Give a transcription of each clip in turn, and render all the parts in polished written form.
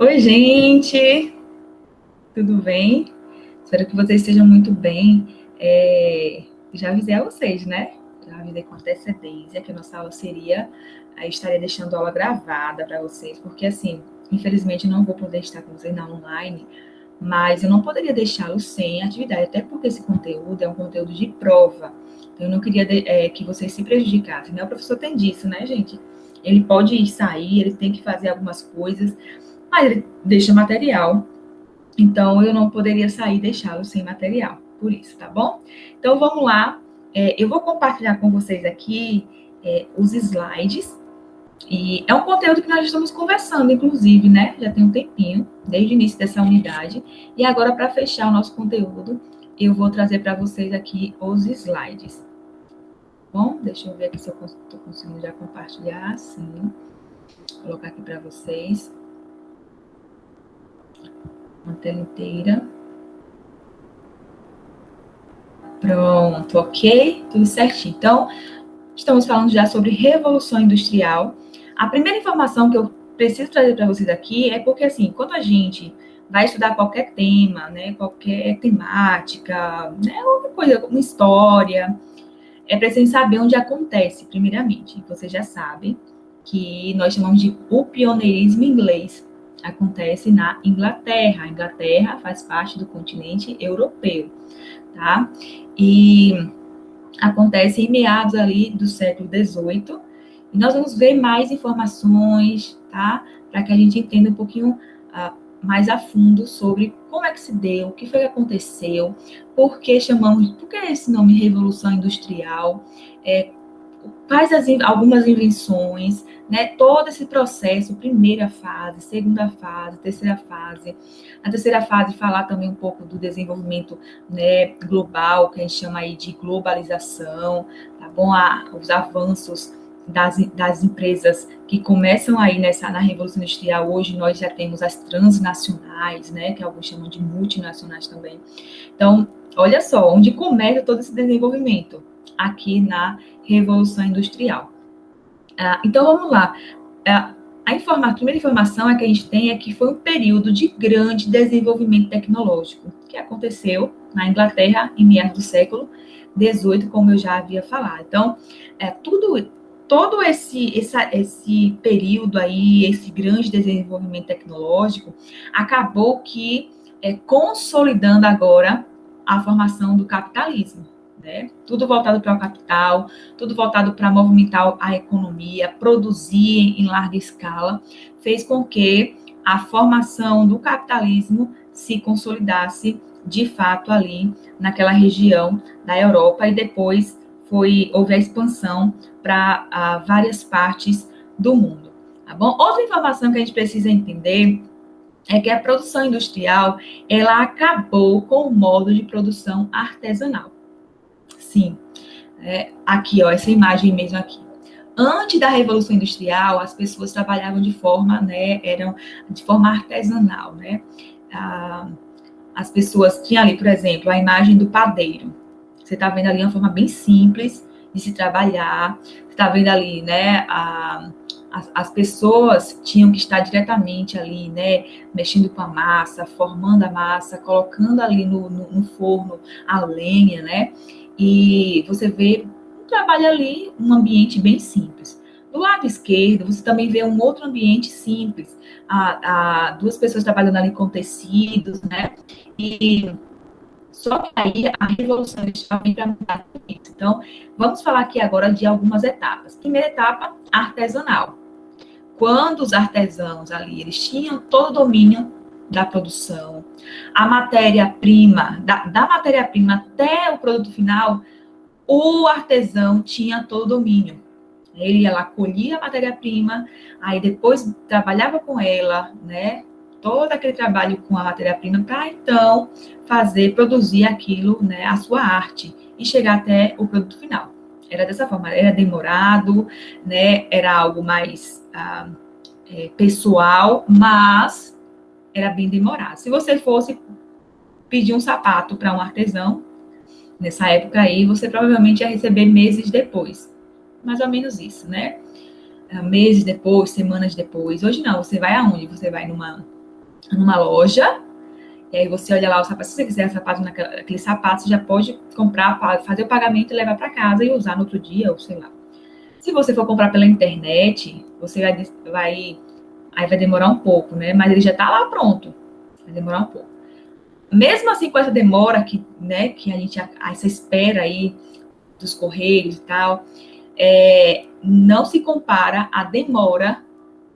Oi, gente! Tudo bem? Espero que vocês estejam muito bem. Já avisei a vocês, né? Já avisei com antecedência que a nossa aula estaria deixando a aula gravada para vocês, porque assim, infelizmente eu não vou poder estar com vocês na online, mas eu não poderia deixá-lo sem atividade, até porque esse conteúdo é um conteúdo de prova. Então, eu não queria que vocês se prejudicassem, né? O professor tem disso, né, gente? Ele pode sair, ele tem que fazer algumas coisas, mas ele deixa material. Então, eu não poderia sair e deixá-lo sem material, por isso, tá bom? Então, vamos lá. Eu vou compartilhar com vocês aqui os slides. E é um conteúdo que nós estamos conversando, inclusive, né? Já tem um tempinho, desde o início dessa unidade. E agora, para fechar o nosso conteúdo, eu vou trazer para vocês aqui os slides. Bom, deixa eu ver aqui se eu estou conseguindo já compartilhar. Sim. Vou colocar aqui para vocês. Uma tela inteira. Pronto, ok? Tudo certinho. Então, estamos falando já sobre Revolução Industrial. A primeira informação que eu preciso trazer para vocês aqui é porque, assim, quando a gente vai estudar qualquer tema, né, qualquer temática, né, alguma coisa, uma história, é preciso saber onde acontece, primeiramente. Vocês já sabem que nós chamamos de o pioneirismo inglês. Acontece na Inglaterra. A Inglaterra faz parte do continente europeu, tá? E acontece em meados ali do século XVIII. E nós vamos ver mais informações, tá? Para que a gente entenda um pouquinho mais a fundo sobre como é que se deu, o que foi que aconteceu, por que esse nome Revolução Industrial, quais algumas invenções, né? Todo esse processo, primeira fase, segunda fase, terceira fase. A terceira fase falar também um pouco do desenvolvimento, né, global, que a gente chama aí de globalização, tá bom? Os avanços das empresas que começam aí na Revolução Industrial. Hoje nós já temos as transnacionais, né, que alguns chamam de multinacionais também. Então, olha só, onde começa todo esse desenvolvimento? Aqui na Revolução Industrial. Então, vamos lá. A primeira informação que a gente tem é que foi um período de grande desenvolvimento tecnológico, que aconteceu na Inglaterra em meados do século XVIII, como eu já havia falado. Então, todo esse período aí, esse grande desenvolvimento tecnológico, acabou que consolidando agora a formação do capitalismo, né? Tudo voltado para o capital, tudo voltado para movimentar a economia, produzir em larga escala, fez com que a formação do capitalismo se consolidasse de fato ali naquela região da Europa, e depois houve a expansão para várias partes do mundo, tá bom? Outra informação que a gente precisa entender é que a produção industrial, ela acabou com o modo de produção artesanal. Sim, aqui, ó, essa imagem mesmo aqui. Antes da Revolução Industrial, as pessoas trabalhavam de forma, né, de forma artesanal, né? As pessoas tinham ali, por exemplo, a imagem do padeiro. Você está vendo ali uma forma bem simples de se trabalhar. Você está vendo ali, né, as pessoas tinham que estar diretamente ali, né, mexendo com a massa, formando a massa, colocando ali no forno a lenha, né? E você vê um trabalho ali, um ambiente bem simples. Do lado esquerdo, você também vê um outro ambiente simples. Duas pessoas trabalhando ali com tecidos, né? E só que aí a Revolução Industrial vem para mudar tudo isso. Então, vamos falar aqui agora de algumas etapas. Primeira etapa, artesanal. Quando os artesãos ali, eles tinham todo o domínio da produção, a matéria-prima, da matéria-prima até o produto final, o artesão tinha todo o domínio. Ele ia lá, colhia a matéria-prima, aí depois trabalhava com ela, né? Todo aquele trabalho com a matéria-prima para então produzir aquilo, né? A sua arte e chegar até o produto final. Era dessa forma, era demorado, né? Era algo mais pessoal, mas era bem demorado. Se você fosse pedir um sapato para um artesão, nessa época aí, você provavelmente ia receber meses depois. Mais ou menos isso, né? Meses depois, semanas depois. Hoje não, você vai aonde? Você vai numa numa loja, e aí você olha lá o sapato, se você quiser sapato aquele sapato, você já pode comprar, fazer o pagamento e levar para casa e usar no outro dia, ou sei lá. Se você for comprar pela internet, você aí vai demorar um pouco, né? Mas ele já está lá pronto. Vai demorar um pouco. Mesmo assim, com essa demora que a gente, essa espera aí dos correios e tal, não se compara a demora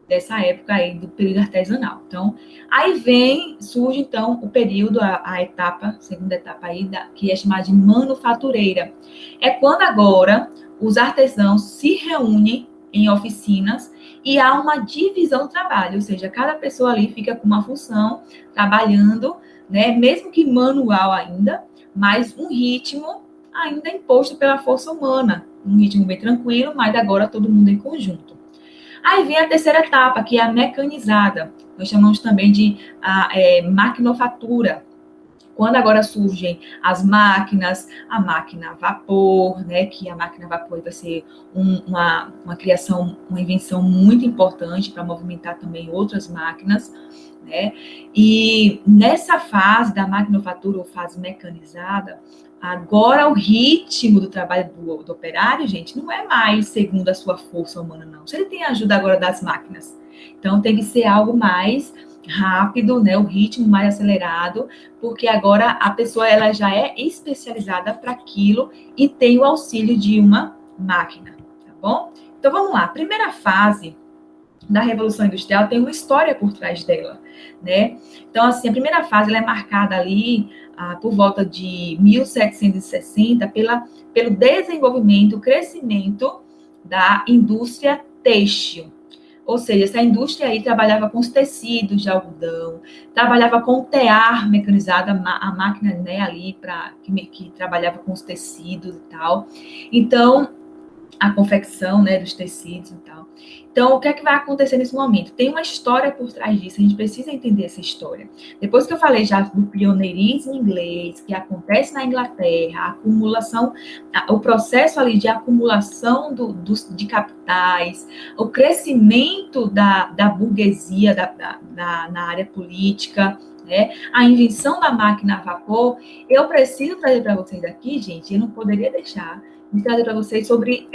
dessa época aí do período artesanal. Então, aí surge então o período, a etapa, segunda etapa aí, que é chamada de manufatureira. É quando agora os artesãos se reúnem em oficinas e há uma divisão do trabalho, ou seja, cada pessoa ali fica com uma função, trabalhando, né, mesmo que manual ainda, mas um ritmo ainda imposto pela força humana, um ritmo bem tranquilo, mas agora todo mundo em conjunto. Aí vem a terceira etapa, que é a mecanizada. Nós chamamos também de maquinofatura. Quando agora surgem as máquinas, a máquina a vapor, né, que a máquina a vapor vai ser uma criação, uma invenção muito importante para movimentar também outras máquinas, né? E nessa fase da maquinofatura ou fase mecanizada, agora o ritmo do trabalho do operário, gente, não é mais segundo a sua força humana, não. Se ele tem a ajuda agora das máquinas. Então tem que ser algo mais rápido, né, o ritmo mais acelerado, porque agora a pessoa ela já é especializada para aquilo e tem o auxílio de uma máquina, tá bom? Então vamos lá, a primeira fase da Revolução Industrial tem uma história por trás dela, né? Então assim, a primeira fase ela é marcada ali por volta de 1760 pelo desenvolvimento, o crescimento da indústria têxtil. Ou seja, essa indústria aí trabalhava com os tecidos de algodão, trabalhava com o tear mecanizado, a máquina, né, ali que trabalhava com os tecidos e tal. Então, a confecção, né, dos tecidos e tal. Então, o que é que vai acontecer nesse momento? Tem uma história por trás disso, a gente precisa entender essa história. Depois que eu falei já do pioneirismo inglês, que acontece na Inglaterra, a acumulação, o processo ali de acumulação de capitais, o crescimento da burguesia na área política, né, a invenção da máquina a vapor, eu preciso trazer para vocês aqui, gente, eu não poderia deixar de trazer para vocês sobre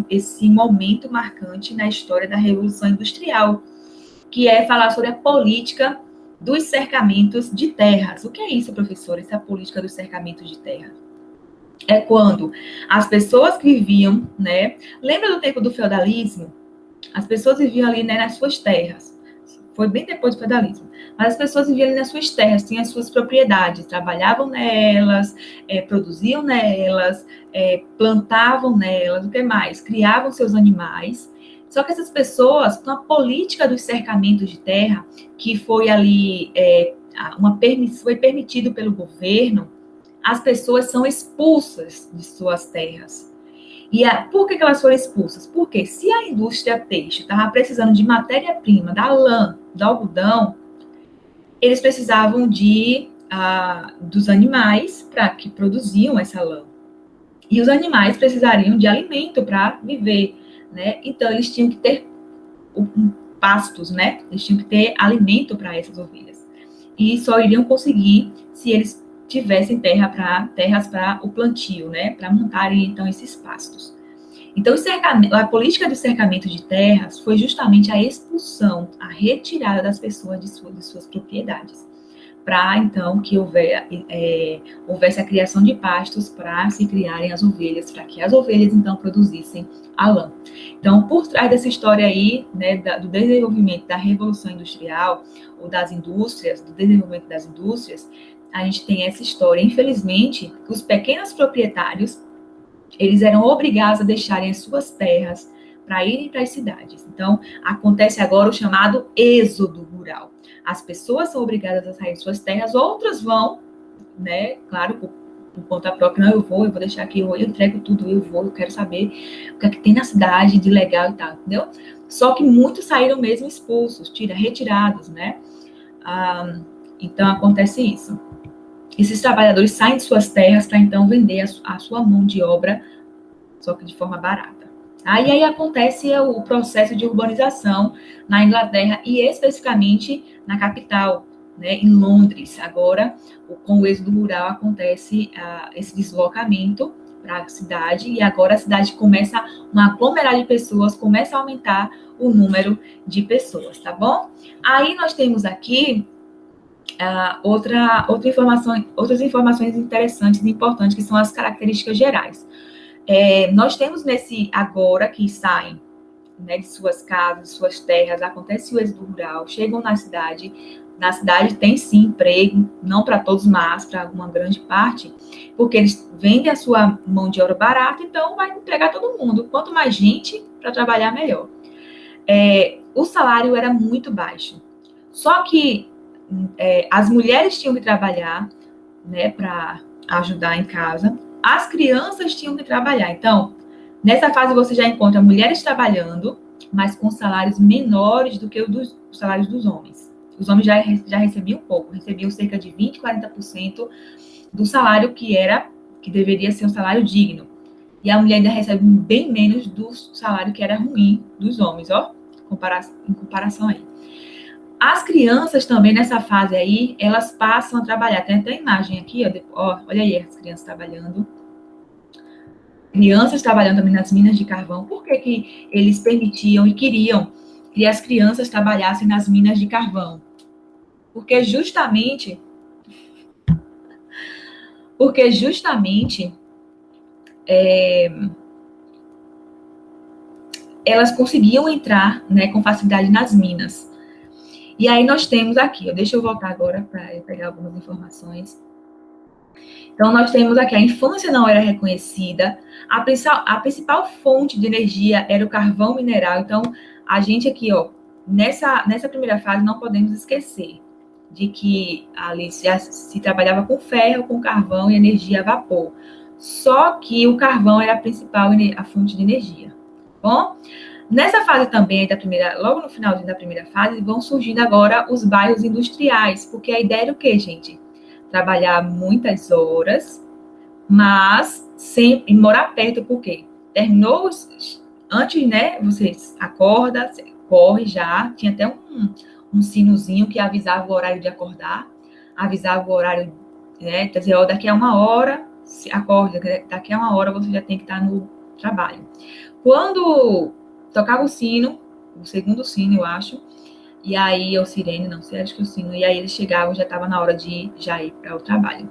esse momento marcante na história da Revolução Industrial, que é falar sobre a política dos cercamentos de terras. O que é isso, professor? Essa política dos cercamentos de terra? É quando as pessoas que viviam, né? Lembra do tempo do feudalismo? As pessoas viviam ali, né, nas suas terras. Foi bem depois do feudalismo. Mas as pessoas viviam ali nas suas terras, tinham as suas propriedades, trabalhavam nelas, produziam nelas, plantavam nelas, o que mais? Criavam seus animais. Só que essas pessoas, com a política dos cercamentos de terra, que foi ali foi permitido pelo governo, as pessoas são expulsas de suas terras. E por que elas foram expulsas? Porque se a indústria têxtil estava precisando de matéria-prima, da lã, do algodão, eles precisavam dos animais que produziam essa lã. E os animais precisariam de alimento para viver, né? Então, eles tinham que ter pastos, né? Eles tinham que ter alimento para essas ovelhas. E só iriam conseguir se eles tivessem terras para o plantio, né? Para montarem, então, esses pastos. Então, a política de cercamento de terras foi justamente a expulsão, a retirada das pessoas de suas propriedades, para, então, que houvesse a criação de pastos para se criarem as ovelhas, para que as ovelhas, então, produzissem a lã. Então, por trás dessa história aí, né, do desenvolvimento da Revolução Industrial, ou das indústrias, do desenvolvimento das indústrias, a gente tem essa história. Infelizmente, os pequenos proprietários, eles eram obrigados a deixarem as suas terras para irem para as cidades. Então, acontece agora o chamado êxodo rural. As pessoas são obrigadas a sair de suas terras, outras vão, né, claro, por conta própria, não, eu vou deixar aqui, eu entrego tudo, eu quero saber o que é que tem na cidade de legal e tal, entendeu? Só que muitos saíram mesmo expulsos, retirados, né? Então, acontece isso. Esses trabalhadores saem de suas terras para, então, vender a sua mão de obra, só que de forma barata. E aí acontece o processo de urbanização na Inglaterra e especificamente na capital, né, em Londres. Agora, com o êxodo rural, acontece esse deslocamento para a cidade, e agora a cidade começa, uma aglomerada de pessoas, começa a aumentar o número de pessoas, tá bom? Aí nós temos aqui outras informações interessantes e importantes, que são as características gerais. Nós temos nesse agora que saem, né, de suas casas, suas terras, acontece o êxodo rural, chegam na cidade tem sim emprego, não para todos, mas para uma grande parte, porque eles vendem a sua mão de obra barata, então vai empregar todo mundo. Quanto mais gente para trabalhar, melhor. O salário era muito baixo. Só que as mulheres tinham que trabalhar, né, para ajudar em casa. As crianças tinham que trabalhar. Então, nessa fase você já encontra mulheres trabalhando, mas com salários menores do que os salários dos homens. Os homens já recebiam pouco, recebiam cerca de 20%, 40% do salário que deveria ser um salário digno. E a mulher ainda recebe bem menos do salário que era ruim dos homens, ó, em comparação aí. As crianças também, nessa fase aí, elas passam a trabalhar. Tem até imagem aqui, ó, olha aí as crianças trabalhando. Crianças trabalhando também nas minas de carvão. Por que eles permitiam e queriam que as crianças trabalhassem nas minas de carvão? Porque justamente elas conseguiam entrar, né, com facilidade nas minas. E aí nós temos aqui, deixa eu voltar agora para pegar algumas informações. Então, nós temos aqui, a infância não era reconhecida, a principal fonte de energia era o carvão mineral. Então, a gente aqui, ó, nessa primeira fase, não podemos esquecer de que ali já se trabalhava com ferro, com carvão e energia a vapor. Só que o carvão era a principal a fonte de energia. Bom, nessa fase também, logo no finalzinho da primeira fase, vão surgindo agora os bairros industriais, porque a ideia era o quê, gente? Trabalhar muitas horas, mas sempre morar perto, por quê? Terminou, antes, né, você acorda, você corre já, tinha até um sinozinho que avisava o horário de acordar, avisava o horário, né, quer dizer, ó, daqui a uma hora, se acorda, daqui a uma hora você já tem que estar no trabalho. Quando tocava o sino, o segundo sino, eu acho, e aí, o sirene, não sei, acho que o sino, e aí eles chegavam, já estava na hora de já ir para o trabalho.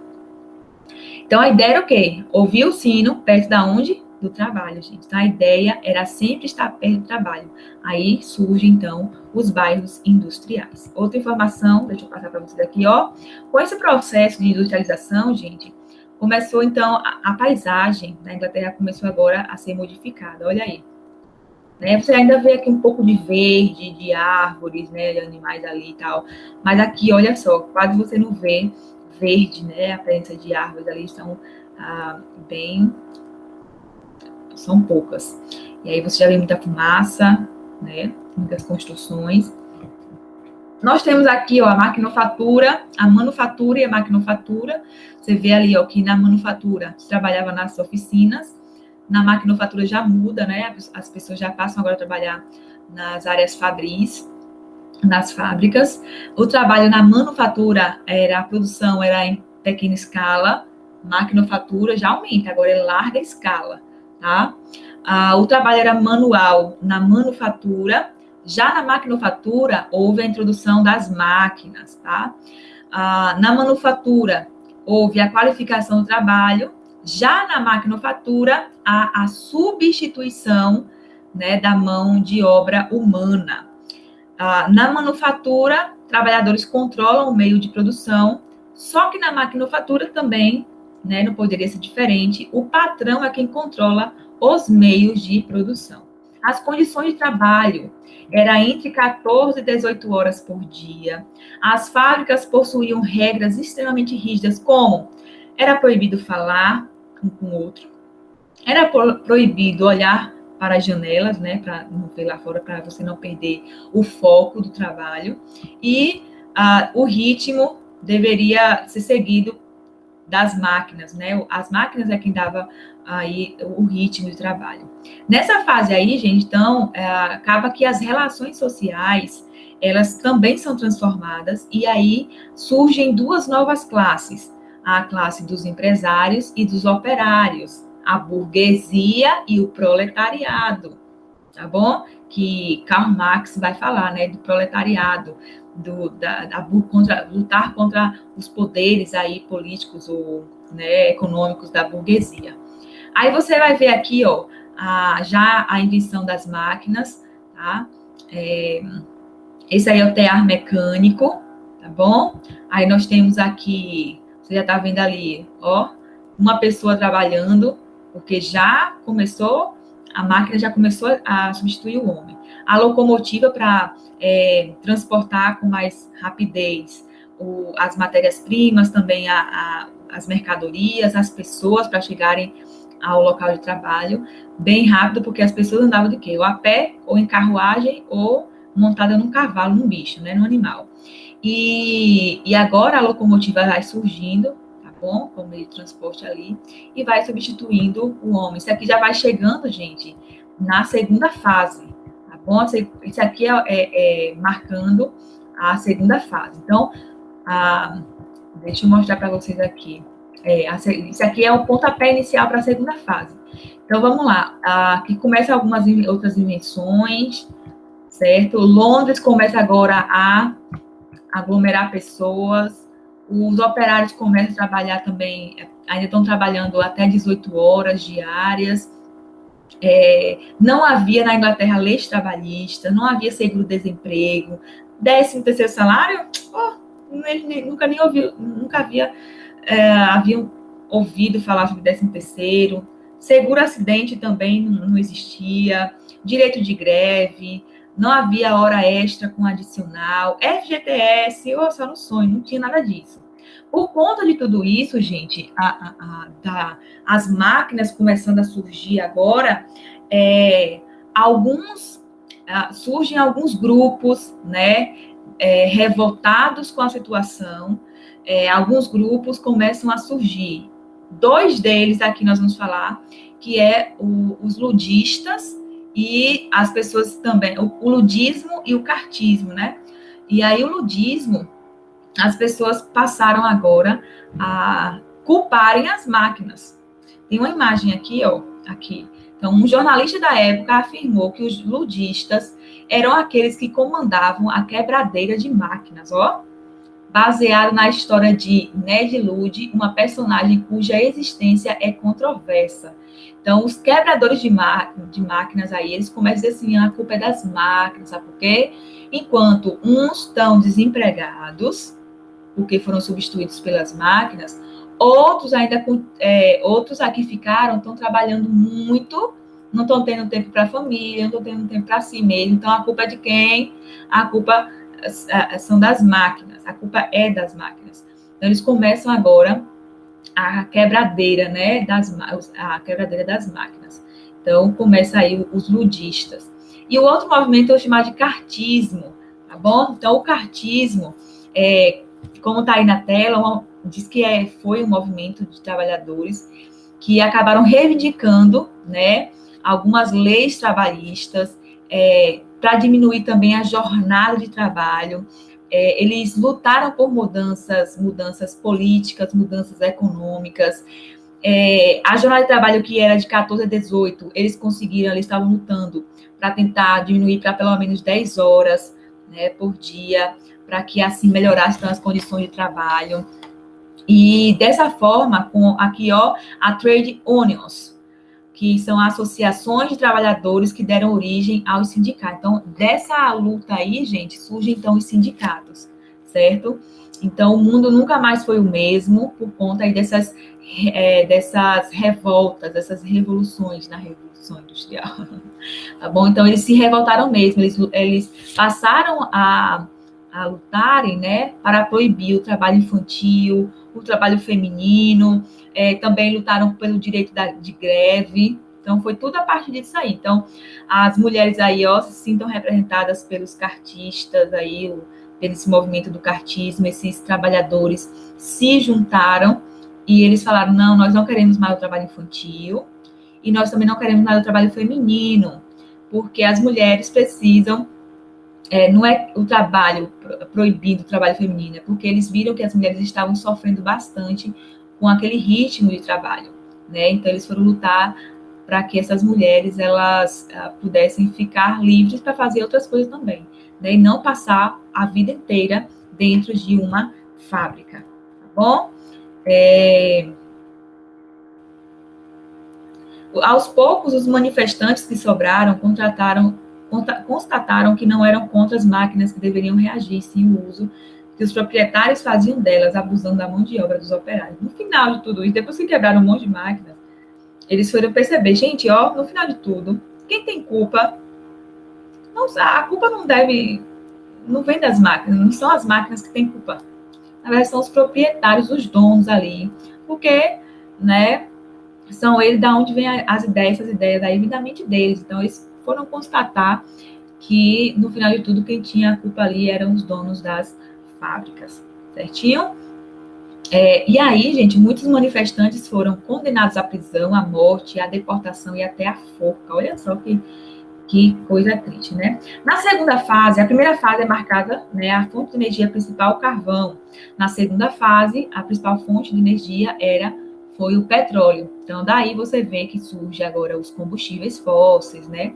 Então, a ideia era o quê? Ouvir o sino perto da onde? Do trabalho, gente. Então, a ideia era sempre estar perto do trabalho. Aí surge, então, os bairros industriais. Outra informação, deixa eu passar para vocês aqui, ó. Com esse processo de industrialização, gente, começou, então, a paisagem da Inglaterra começou agora a ser modificada. Olha aí. Né? Você ainda vê aqui um pouco de verde, de árvores, né, de animais ali e tal. Mas aqui, olha só, quase você não vê verde, né? A presença de árvores ali são poucas. E aí você já vê muita fumaça, né? Muitas construções. Nós temos aqui, ó, a maquinofatura, a manufatura e a maquinofatura. Você vê ali, ó, que na manufatura se trabalhava nas oficinas. Na maquinofatura já muda, né? As pessoas já passam agora a trabalhar nas áreas fabris, nas fábricas. O trabalho na manufatura a produção era em pequena escala, maquinofatura já aumenta, agora é larga escala, tá? O trabalho era manual na manufatura, já na maquinofatura houve a introdução das máquinas, tá? Na manufatura houve a qualificação do trabalho, já na maquinofatura a substituição, né, da mão de obra humana. Na manufatura, trabalhadores controlam o meio de produção, só que na maquinofatura também, né, não poderia ser diferente, o patrão é quem controla os meios de produção. As condições de trabalho eram entre 14 e 18 horas por dia. As fábricas possuíam regras extremamente rígidas, como era proibido falar um com o outro, era proibido olhar para as janelas, né, para não ver lá fora, para você não perder o foco do trabalho, e o ritmo deveria ser seguido das máquinas, né? As máquinas é quem dava aí o ritmo de trabalho. Nessa fase aí, gente, então, acaba que as relações sociais, elas também são transformadas, e aí surgem duas novas classes, a classe dos empresários e dos operários, a burguesia e o proletariado, tá bom? Que Karl Marx vai falar, né, do proletariado, lutar contra os poderes aí políticos ou, né, econômicos da burguesia. Aí você vai ver aqui, ó, já a invenção das máquinas, tá? Esse aí é o tear mecânico, tá bom? Aí nós temos aqui, você já tá vendo ali, ó, uma pessoa trabalhando, porque a máquina já começou a substituir o homem. A locomotiva para transportar com mais rapidez as matérias-primas, também as mercadorias, as pessoas para chegarem ao local de trabalho bem rápido, porque as pessoas andavam de quê? Ou a pé, ou em carruagem, ou montada num cavalo, num bicho, né, num animal. E agora a locomotiva vai surgindo, tá bom? Como meio de transporte ali, e vai substituindo o homem. Isso aqui já vai chegando, gente, na segunda fase, tá bom? Isso aqui é marcando a segunda fase. Então, deixa eu mostrar para vocês aqui. Isso aqui é o pontapé inicial para a segunda fase. Então, vamos lá. Aqui começam algumas outras invenções, certo? Londres começa agora a aglomerar pessoas, os operários começam a trabalhar também, ainda estão trabalhando até 18 horas diárias. Não havia na Inglaterra leis trabalhistas, não havia seguro-desemprego, 13º salário, ele nunca haviam ouvido falar sobre 13º, seguro-acidente também não existia, direito de greve, não havia hora extra com adicional, FGTS, só no sonho, não tinha nada disso. Por conta de tudo isso, gente, as máquinas começando a surgir agora, surgem alguns grupos, né, revoltados com a situação, alguns grupos começam a surgir. 2 deles aqui nós vamos falar, que os ludistas, e as pessoas também, o ludismo e o cartismo, né? E aí o ludismo, as pessoas passaram agora a culparem as máquinas. Tem uma imagem aqui, ó, aqui. Então, um jornalista da época afirmou que os ludistas eram aqueles que comandavam a quebradeira de máquinas, ó, baseado na história de Ned Ludd, uma personagem cuja existência é controversa. Então, os quebradores de máquinas aí, eles começam a dizer assim, a culpa é das máquinas, sabe por quê? Enquanto uns estão desempregados, porque foram substituídos pelas máquinas, outros aqui ficaram, estão trabalhando muito, não estão tendo tempo para a família, não estão tendo tempo para si mesmo. Então, a culpa é de quem? A culpa são das máquinas, a culpa é das máquinas. Então, eles começam agora a quebradeira, né, a quebradeira das máquinas. Então, começa aí os ludistas. E o outro movimento eu vou chamar de cartismo, tá bom? Então, o cartismo, como está aí na tela, diz que foi um movimento de trabalhadores que acabaram reivindicando, né, algumas leis trabalhistas, para diminuir também a jornada de trabalho. Eles lutaram por mudanças políticas, mudanças econômicas. A jornada de trabalho que era de 14 a 18, eles estavam lutando para tentar diminuir para pelo menos 10 horas, né, por dia, para que assim melhorassem então, as condições de trabalho. E dessa forma, aqui, ó, a trade unions, que são associações de trabalhadores que deram origem aos sindicatos. Então, dessa luta aí, gente, surgem, então, os sindicatos, certo? Então, o mundo nunca mais foi o mesmo por conta aí dessas revoltas, dessas revoluções na Revolução Industrial. Tá bom? Então, eles se revoltaram mesmo, eles passaram a lutarem, né, para proibir o trabalho infantil, o trabalho feminino, também lutaram pelo direito de greve. Então, foi tudo a partir disso aí. Então, as mulheres aí, ó, se sintam representadas pelos cartistas aí, pelo esse movimento do cartismo, esses trabalhadores se juntaram e eles falaram, não, nós não queremos mais o trabalho infantil, e nós também não queremos mais o trabalho feminino, porque as mulheres precisam, não é o trabalho proibido, o trabalho feminino, é porque eles viram que as mulheres estavam sofrendo bastante com aquele ritmo de trabalho, né? Então eles foram lutar para que essas mulheres elas pudessem ficar livres para fazer outras coisas também, né? E não passar a vida inteira dentro de uma fábrica, tá bom? Aos poucos, os manifestantes que sobraram constataram que não eram contra as máquinas que deveriam reagir, sim o uso que os proprietários faziam delas, abusando da mão de obra dos operários. No final de tudo isso, depois que quebraram um monte de máquinas, eles foram perceber, gente, ó, no final de tudo, quem tem culpa, não, a culpa não vem das máquinas, não são as máquinas que têm culpa. Na verdade, são os proprietários, os donos ali, porque, né, são eles da onde vêm as ideias, essas ideias aí vêm da mente deles. Então, eles foram constatar que, no final de tudo, quem tinha a culpa ali eram os donos das fábricas, certinho? E aí, gente, muitos manifestantes foram condenados à prisão, à morte, à deportação e até à forca. Olha só que coisa triste, né? Na segunda fase, a primeira fase é marcada, né, a fonte de energia principal, o carvão. Na segunda fase, a principal fonte de energia foi o petróleo. Então, daí você vê que surge agora os combustíveis fósseis, né?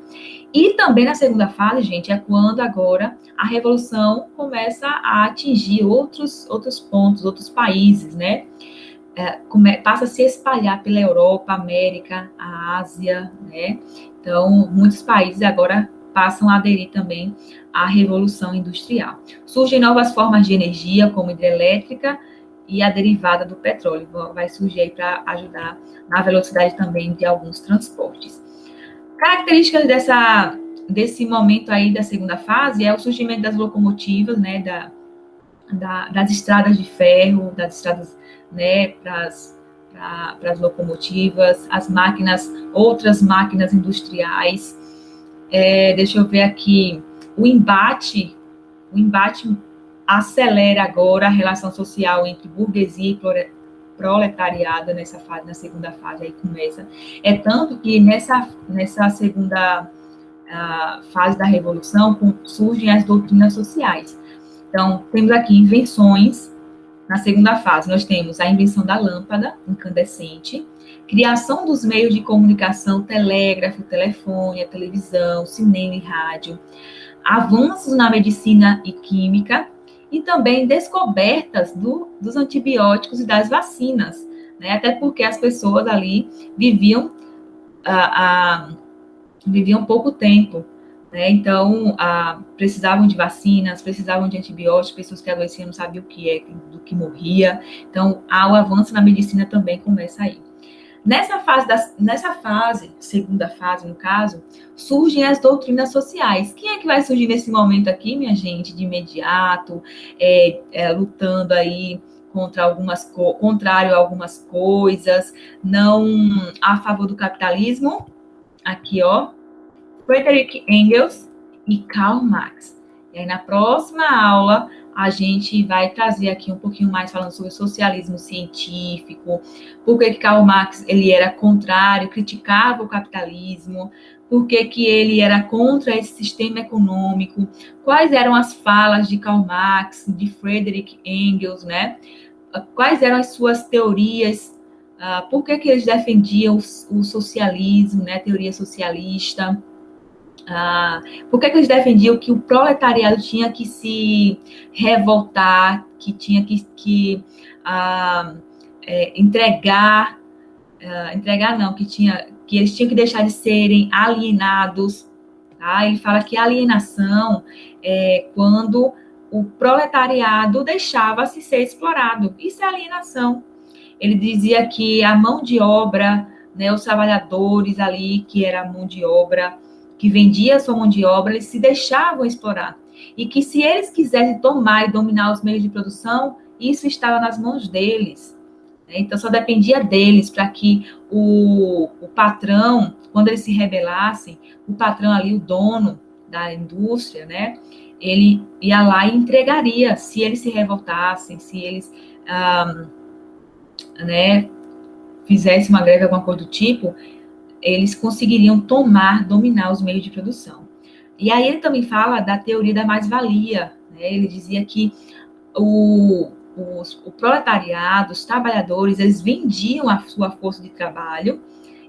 E também na segunda fase, gente, é quando agora a revolução começa a atingir outros pontos, outros países, né? Passa a se espalhar pela Europa, América, a Ásia, né? Então, muitos países agora passam a aderir também à Revolução Industrial. Surgem novas formas de energia, como hidrelétrica e a derivada do petróleo. Vai surgir aí para ajudar na velocidade também de alguns transportes. Características desse momento aí da segunda fase é o surgimento das locomotivas, né, das estradas de ferro, das estradas, né, para as locomotivas, as máquinas, outras máquinas industriais. Deixa eu ver aqui, o embate acelera agora a relação social entre burguesia e proletariado nessa fase, na segunda fase, aí começa. É tanto que nessa segunda fase da Revolução surgem as doutrinas sociais. Então, temos aqui invenções. Na segunda fase, nós temos a invenção da lâmpada incandescente, criação dos meios de comunicação, telégrafo, telefone, a televisão, cinema e rádio, avanços na medicina e química, e também descobertas dos antibióticos e das vacinas, né? Até porque as pessoas ali viviam pouco tempo, né? Então, precisavam de vacinas, precisavam de antibióticos, pessoas que adoeciam não sabiam o que é, do que morria. Então, o avanço na medicina também começa aí. Nessa fase, segunda fase, no caso, surgem as doutrinas sociais. Quem é que vai surgir nesse momento aqui, minha gente, de imediato, lutando aí contrário a algumas coisas, não a favor do capitalismo? Aqui, ó, Friedrich Engels e Karl Marx. E aí, na próxima aula, a gente vai trazer aqui um pouquinho mais falando sobre socialismo científico, por que Karl Marx ele era contrário, criticava o capitalismo, por que ele era contra esse sistema econômico, quais eram as falas de Karl Marx, de Friedrich Engels, né? Quais eram as suas teorias, por que eles defendiam o socialismo, né? A teoria socialista. Por que eles defendiam que o proletariado tinha que se revoltar, que tinha que que eles tinham que deixar de serem alienados. Tá? Ele fala que alienação é quando o proletariado deixava-se ser explorado. Isso é alienação. Ele dizia que a mão de obra, né, os trabalhadores ali, que era a mão de obra, que vendia a sua mão de obra, eles se deixavam explorar. E que se eles quisessem tomar e dominar os meios de produção, isso estava nas mãos deles. Então, só dependia deles para que o patrão, quando eles se rebelassem, o patrão ali, o dono da indústria, né, ele ia lá e entregaria, se eles se revoltassem, se eles né, fizesse uma greve, alguma coisa do tipo, eles conseguiriam dominar os meios de produção. E aí ele também fala da teoria da mais-valia, né? Ele dizia que o proletariado, os trabalhadores, eles vendiam a sua força de trabalho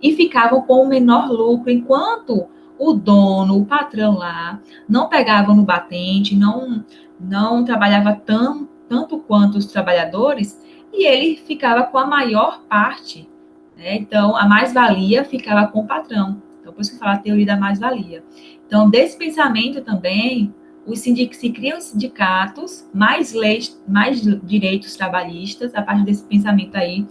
e ficavam com o menor lucro, enquanto o dono, o patrão lá, não pegava no batente, não trabalhava tanto quanto os trabalhadores, e ele ficava com a maior parte, né? Então, a mais-valia ficava com o patrão. Então, por isso que fala a teoria da mais-valia. Então, desse pensamento também, se criam sindicatos, mais leis, mais direitos trabalhistas, a partir desse pensamento aí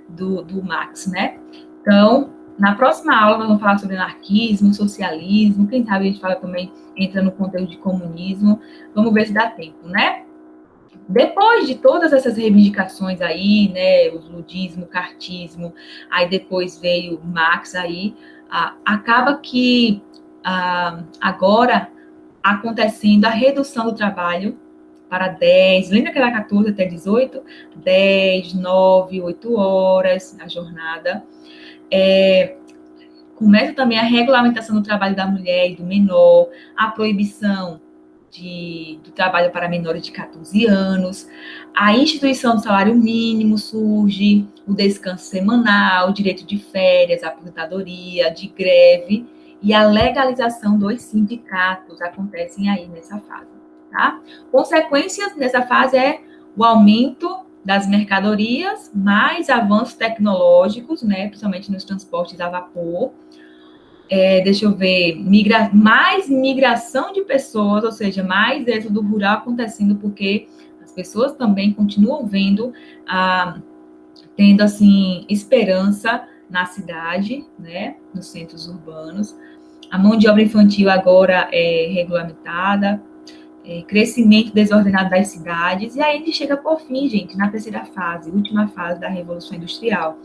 do Marx, né? Então, na próxima aula, nós vamos falar sobre anarquismo, socialismo, quem sabe a gente fala também, entra no conteúdo de comunismo, vamos ver se dá tempo, né? Depois de todas essas reivindicações aí, né, o ludismo, o cartismo, aí depois veio Marx aí, acaba que agora acontecendo a redução do trabalho para 10, lembra que era 14 até 18? 10, 9, 8 horas a jornada. Começa também a regulamentação do trabalho da mulher e do menor, a proibição do trabalho para menores de 14 anos, a instituição do salário mínimo surge, o descanso semanal, o direito de férias, a aposentadoria, de greve e a legalização dos sindicatos acontecem aí nessa fase, tá? Consequências dessa fase é o aumento das mercadorias, mais avanços tecnológicos, né, principalmente nos transportes a vapor, deixa eu ver, mais migração de pessoas, ou seja, mais êxodo rural acontecendo, porque as pessoas também continuam tendo, assim, esperança na cidade, né, nos centros urbanos. A mão de obra infantil agora é regulamentada, crescimento desordenado das cidades, e aí a gente chega por fim, gente, na terceira fase, última fase da Revolução Industrial,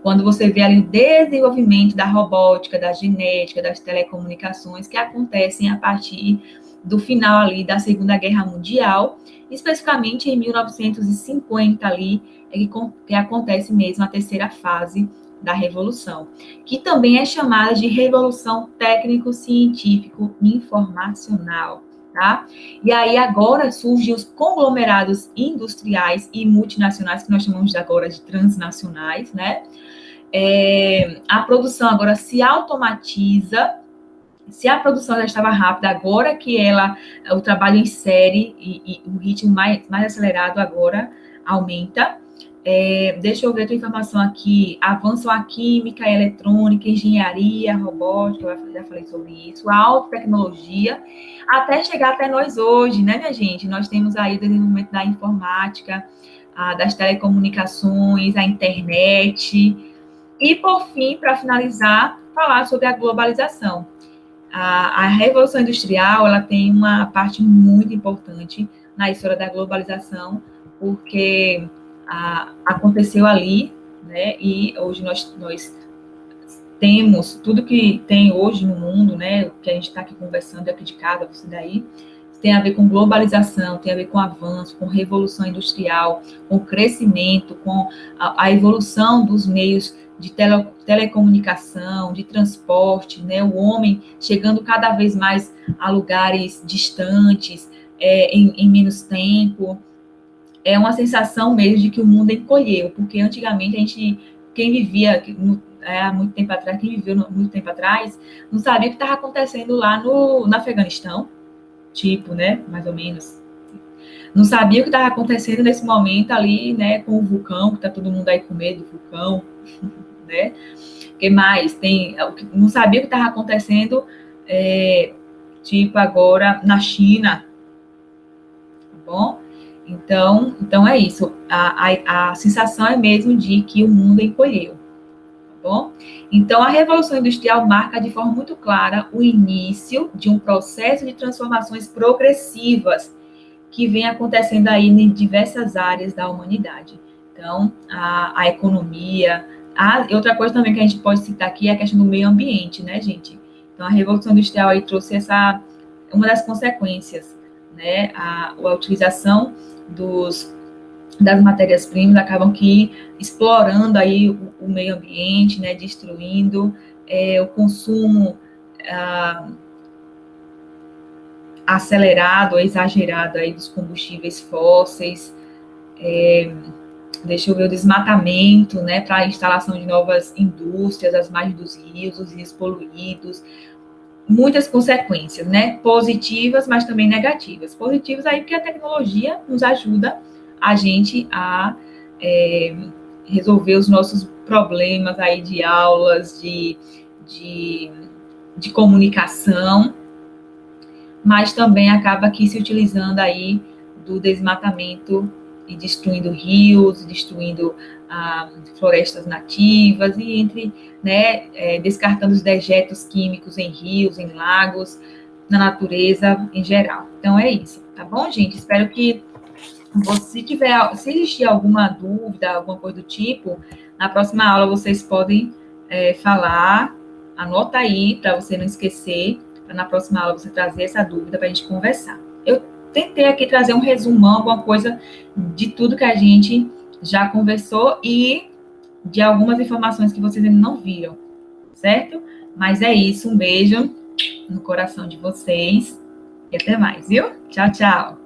quando você vê ali o desenvolvimento da robótica, da genética, das telecomunicações, que acontecem a partir do final ali da Segunda Guerra Mundial, especificamente em 1950 ali, que acontece mesmo a terceira fase da Revolução, que também é chamada de Revolução Técnico-Científico-Informacional. Tá? E aí agora surgem os conglomerados industriais e multinacionais, que nós chamamos agora de transnacionais, né? A produção agora se automatiza. Se a produção já estava rápida, agora que o trabalho em série e o ritmo mais acelerado agora aumenta. Deixa eu ver outra informação aqui. Avançam a química, a eletrônica, a engenharia, a robótica, eu já falei sobre isso, a alta tecnologia, até chegar até nós hoje, né, minha gente? Nós temos aí o desenvolvimento da informática, das telecomunicações, a internet, e, por fim, para finalizar, falar sobre a globalização. A Revolução Industrial, ela tem uma parte muito importante na história da globalização, porque aconteceu ali, né? E hoje nós temos tudo que tem hoje no mundo, né? O que a gente está aqui conversando aqui de casa, você daí, tem a ver com globalização, tem a ver com avanço, com revolução industrial, com crescimento, com a evolução dos meios de telecomunicação, de transporte, né? O homem chegando cada vez mais a lugares distantes, em menos tempo. É uma sensação mesmo de que o mundo encolheu, porque antigamente quem vivia há muito tempo atrás, quem viveu muito tempo atrás, não sabia o que estava acontecendo lá no Afeganistão, tipo, né, mais ou menos. Não sabia o que estava acontecendo nesse momento ali, né, com o vulcão, que está todo mundo aí com medo do vulcão, né? O que mais? Não sabia o que estava acontecendo, tipo, agora na China, tá bom? Então é isso. A sensação é mesmo de que o mundo encolheu, tá bom? Então, a Revolução Industrial marca de forma muito clara o início de um processo de transformações progressivas que vem acontecendo aí em diversas áreas da humanidade. Então, a economia, outra coisa também que a gente pode citar aqui é a questão do meio ambiente, né, gente? Então, a Revolução Industrial aí trouxe uma das consequências, né, a utilização das matérias-primas acabam que explorando aí o meio ambiente, né, destruindo o consumo acelerado, exagerado aí dos combustíveis fósseis, deixa eu ver, o desmatamento, né, para a instalação de novas indústrias, as margens dos rios, os rios poluídos, muitas consequências, né, positivas, mas também negativas. Positivas aí porque a tecnologia nos ajuda a gente a resolver os nossos problemas aí de aulas, de comunicação, mas também acaba aqui se utilizando aí do desmatamento e destruindo rios, destruindo florestas nativas e descartando os dejetos químicos em rios, em lagos, na natureza em geral. Então é isso, tá bom, gente? Espero que se existir alguma dúvida, alguma coisa do tipo, na próxima aula vocês podem falar, anota aí para você não esquecer, para na próxima aula você trazer essa dúvida para a gente conversar. Eu tentei aqui trazer um resumão, alguma coisa de tudo que a gente já conversou e de algumas informações que vocês ainda não viram, certo? Mas é isso, um beijo no coração de vocês e até mais, viu? Tchau, tchau!